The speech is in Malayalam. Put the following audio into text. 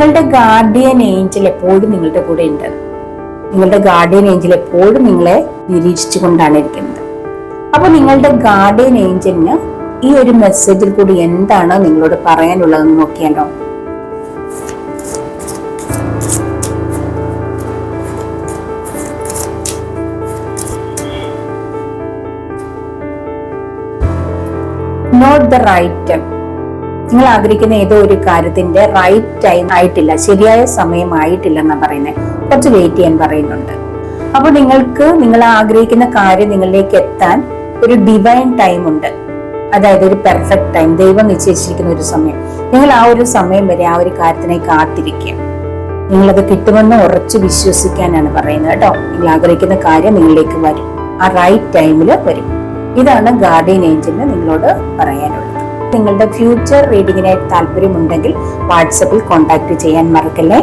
നിങ്ങളുടെ ഗാർഡിയൻ ഏഞ്ചൽ എപ്പോഴും നിങ്ങളുടെ കൂടെ ഉണ്ട്. നിങ്ങളുടെ ഗാർഡിയൻ ഏഞ്ചൽ എപ്പോഴും നിങ്ങളെ നിരീക്ഷിച്ചു കൊണ്ടാണ് ഇരിക്കുന്നത്. അപ്പൊ നിങ്ങളുടെ ഗാർഡിയൻ ഏഞ്ചലിന് ഈ ഒരു മെസ്സേജിൽ കൂടി എന്താണ് നിങ്ങളോട് പറയാനുള്ളതെന്ന് നോക്കിയാലോ. Not the right time. നിങ്ങൾ ആഗ്രഹിക്കുന്ന ഏതോ ഒരു കാര്യത്തിന്റെ റൈറ്റ് ടൈം ആയിട്ടില്ല, ശരിയായ സമയമായിട്ടില്ല എന്നാണ് പറയുന്നത്. കുറച്ച് വെയിറ്റ് ചെയ്യാൻ പറയുന്നുണ്ട്. അപ്പൊ നിങ്ങൾ ആഗ്രഹിക്കുന്ന കാര്യം നിങ്ങളിലേക്ക് എത്താൻ ഒരു ഡിവൈൻ ടൈം ഉണ്ട്. അതായത് ഒരു പെർഫെക്റ്റ് ടൈം, ദൈവം നിശ്ചയിച്ചിരിക്കുന്ന ഒരു സമയം. നിങ്ങൾ ആ ഒരു സമയം വരെ ആ ഒരു കാര്യത്തിനായി കാത്തിരിക്കുക. നിങ്ങളത് കിട്ടുമെന്ന് ഉറച്ചു വിശ്വസിക്കാനാണ് പറയുന്നത് കേട്ടോ. നിങ്ങൾ ആഗ്രഹിക്കുന്ന കാര്യം നിങ്ങളിലേക്ക് വരും, ആ റൈറ്റ് ടൈമിൽ വരും. ഇതാണ് ഗാർഡിയൻ ഏഞ്ചലിന് നിങ്ങളോട് പറയാനുള്ളത്. നിങ്ങളുടെ ഫ്യൂച്ചർ റീഡിങ്ങിനായി താല്പര്യമുണ്ടെങ്കിൽ വാട്സപ്പിൽ കോൺടാക്ട് ചെയ്യാൻ മറക്കല്ലേ.